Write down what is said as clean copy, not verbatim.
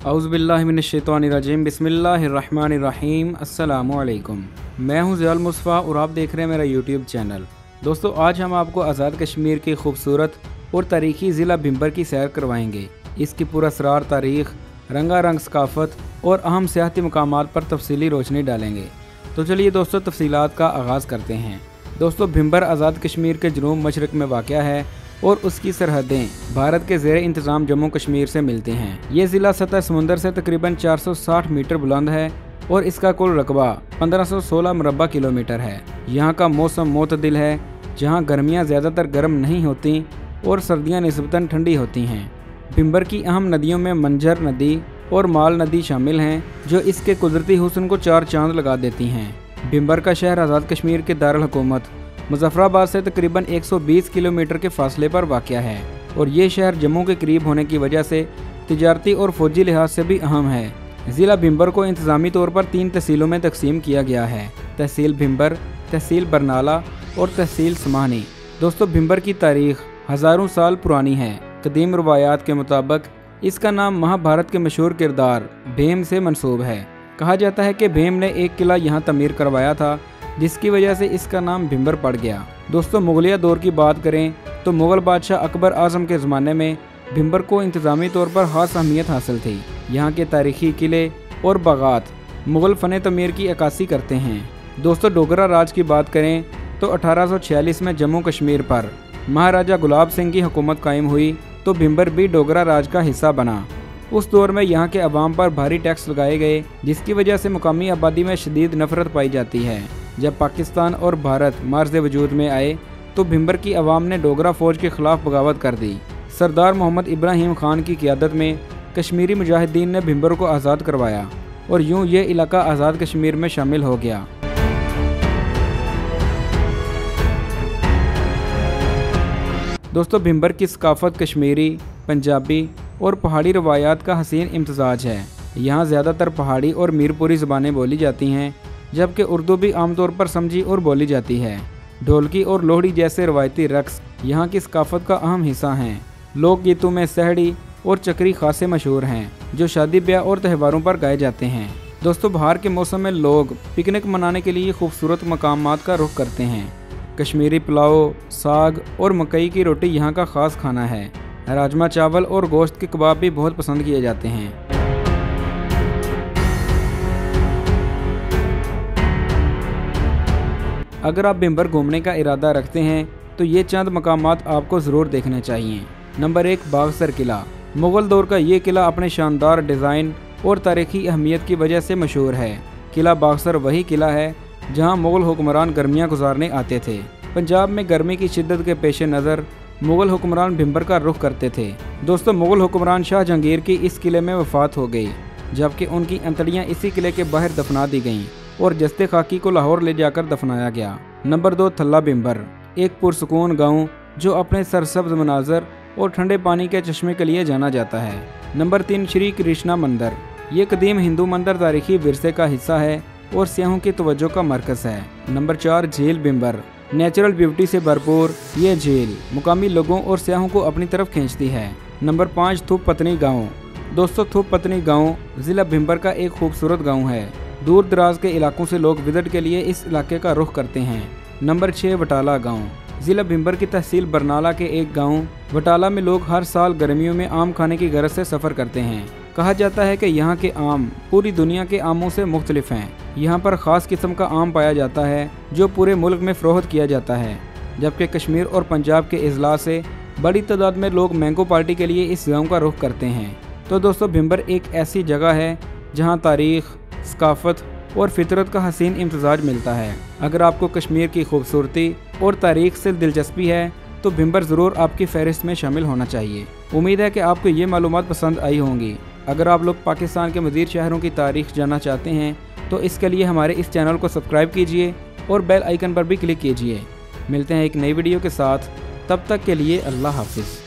औज़ुबिल्लाहिमिनश्शैतानिर्रजीम बिस्मिल्लाहिर्रहमानिर्रहीम अस्सलामुअलैकुम। मैं हूं ज़ियाल मुस्तफ़ा और आप देख रहे हैं मेरा यूट्यूब चैनल। दोस्तों, आज हम आपको आज़ाद कश्मीर की खूबसूरत और तारीख़ी ज़िला भिंबर की सैर करवाएंगे। इसकी पुरअसरार तारीख़, रंगारंग सकाफ़त और अहम सियाहती मकामात पर तफसीली रोशनी डालेंगे। तो चलिए दोस्तों, तफसीलात का आगाज़ करते हैं। दोस्तों, भिंबर आज़ाद कश्मीर के जनूब मशरक़ में वाक़या है और उसकी सरहदें भारत के ज़ेर इंतज़ाम जम्मू कश्मीर से मिलती हैं। ये ज़िला सतह समुंदर से तकरीबन 460 मीटर बुलंद है और इसका कुल रकबा 1516 मुरबा किलोमीटर है। यहाँ का मौसम मोतदिल है, जहाँ गर्मियाँ ज़्यादातर गर्म नहीं होती और सर्दियाँ निस्बतन ठंडी होती हैं। भिंबर की अहम नदियों में मंझर नदी और माल नदी शामिल हैं, जो इसके कुदरती हुस्न को चार चांद लगा देती हैं। भिंबर का शहर आज़ाद कश्मीर के दारुल हुकूमत मुज़फ़्फ़राबाद से तकरीबन 120 किलोमीटर के फासले पर वाक़या है और ये शहर जम्मू के करीब होने की वजह से तिजारती और फौजी लिहाज से भी अहम है। ज़िला भिंबर को इंतज़ामी तौर पर 3 तहसीलों में तकसीम किया गया है: तहसील भिंबर, तहसील बरनाला और तहसील समानी। दोस्तों, भिंबर की तारीख़ हज़ारों साल पुरानी है। कदीम रवायात के मुताबिक इसका नाम महाभारत के मशहूर किरदार भीम से मंसूब है। कहा जाता है कि भीम ने एक किला यहाँ तमीर करवाया था, जिसकी वजह से इसका नाम भिंबर पड़ गया। दोस्तों, मुगलिया दौर की बात करें तो मुग़ल बादशाह अकबर आज़म के ज़माने में भिंबर को इंतज़ामी तौर पर ख़ास अहमियत हासिल थी। यहाँ के तारीख़ी किले और बागात मुग़ल फ़न तमीर की अक्कासी करते हैं। दोस्तों, डोगरा राज की बात करें तो 1846 में जम्मू कश्मीर पर महाराजा गुलाब सिंह की हुकूमत कायम हुई तो भिंबर भी डोगरा राज का हिस्सा बना। उस दौर में यहाँ के अवाम पर भारी टैक्स लगाए गए, जिसकी वजह से मुकामी आबादी में शदीद नफरत पाई जाती है। जब पाकिस्तान और भारत मार्ज़ वजूद में आए तो भिंबर की आवाम ने डोगरा फ़ौज के ख़िलाफ़ बगावत कर दी। सरदार मोहम्मद इब्राहिम ख़ान की क़ियादत में कश्मीरी मुजाहिदीन ने भिंबर को आज़ाद करवाया और यूँ ये इलाका आज़ाद कश्मीर में शामिल हो गया। दोस्तों, भिंबर की सकाफ़त कश्मीरी, पंजाबी और पहाड़ी रवायात का हसीन इम्तज़ाज है। यहाँ ज़्यादातर पहाड़ी और मीरपुरी ज़बानें बोली जाती हैं, जबकि उर्दू भी आमतौर पर समझी और बोली जाती है। ढोलकी और लोहड़ी जैसे रवायती रक़्स यहाँ की सकाफ़त का अहम हिस्सा हैं। लोकगीतों में सहड़ी और चकरी खासे मशहूर हैं, जो शादी ब्याह और त्योहारों पर गाए जाते हैं। दोस्तों, बाहर के मौसम में लोग पिकनिक मनाने के लिए खूबसूरत मकामात का रुख करते हैं। कश्मीरी पुलाव, साग और मकई की रोटी यहाँ का ख़ास खाना है। राजमा चावल और गोश्त के कबाब भी बहुत पसंद किए जाते हैं। अगर आप भिंबर घूमने का इरादा रखते हैं तो ये चंद मकामात आपको ज़रूर देखने चाहिए। नंबर 1, बागसर किला। मुग़ल दौर का ये किला अपने शानदार डिज़ाइन और तारीख़ी अहमियत की वजह से मशहूर है। किला बागसर वही किला है जहाँ मुग़ल हुक्मरान गर्मियाँ गुजारने आते थे। पंजाब में गर्मी की शिद्दत के पेश नज़र मुग़ल हुक्मरान भिंबर का रुख करते थे। दोस्तों, मुग़ल हुक्मरान शाह जहांगीर की इस किले में वफ़ात हो गई, जबकि उनकी अंतड़ियाँ इसी किले के बाहर दफना दी गईं और जस्ते खाकी को लाहौर ले जाकर दफनाया गया। नंबर 2, थल्ला भिंबर। एक पुरसुकून गांव जो अपने सरसब्ज मनाजर और ठंडे पानी के चश्मे के लिए जाना जाता है। नंबर 3, श्री कृष्णा मंदिर। ये कदीम हिंदू मंदिर तारीख़ी विरसे का हिस्सा है और सियाहों की तवज्जो का मरकज़ है। नंबर 4, झील भिंबर। नेचुरल ब्यूटी से भरपूर ये झील मुकामी लोगों और सियाहों को अपनी तरफ खींचती है। नंबर 5, थुप पत्नी गाँव। दोस्तों, थुप पत्नी गाँव ज़िला भिंबर का एक खूबसूरत गाँव है। दूर दराज के इलाकों से लोग विजिट के लिए इस इलाके का रुख करते हैं। नंबर 6, वटाला गांव। ज़िला भिंबर की तहसील बरनाला के एक गांव वटाला में लोग हर साल गर्मियों में आम खाने की गरज से सफ़र करते हैं। कहा जाता है कि यहाँ के आम पूरी दुनिया के आमों से मुख्तलिफ हैं। यहाँ पर ख़ास किस्म का आम पाया जाता है जो पूरे मुल्क में फ़रोख्त किया जाता है, जबकि कश्मीर और पंजाब के अजला से बड़ी तादाद में लोग मैंगो पार्टी के लिए इस गाँव का रुख करते हैं। तो दोस्तों, भिंबर एक ऐसी जगह है जहाँ तारीख़, सकाफ़त और फितरत का हसीन इम्तज़ाज मिलता है। अगर आपको कश्मीर की खूबसूरती और तारीख़ से दिलचस्पी है तो भिंबर ज़रूर आपकी फ़हरिस्त में शामिल होना चाहिए। उम्मीद है कि आपको ये मालूमात पसंद आई होंगी। अगर आप लोग पाकिस्तान के मज़ीद शहरों की तारीख़ जानना चाहते हैं तो इसके लिए हमारे इस चैनल को सब्सक्राइब कीजिए और बेल आइकन पर भी क्लिक कीजिए। मिलते हैं एक नई वीडियो के साथ, तब तक के लिए अल्लाह हाफ़िज़।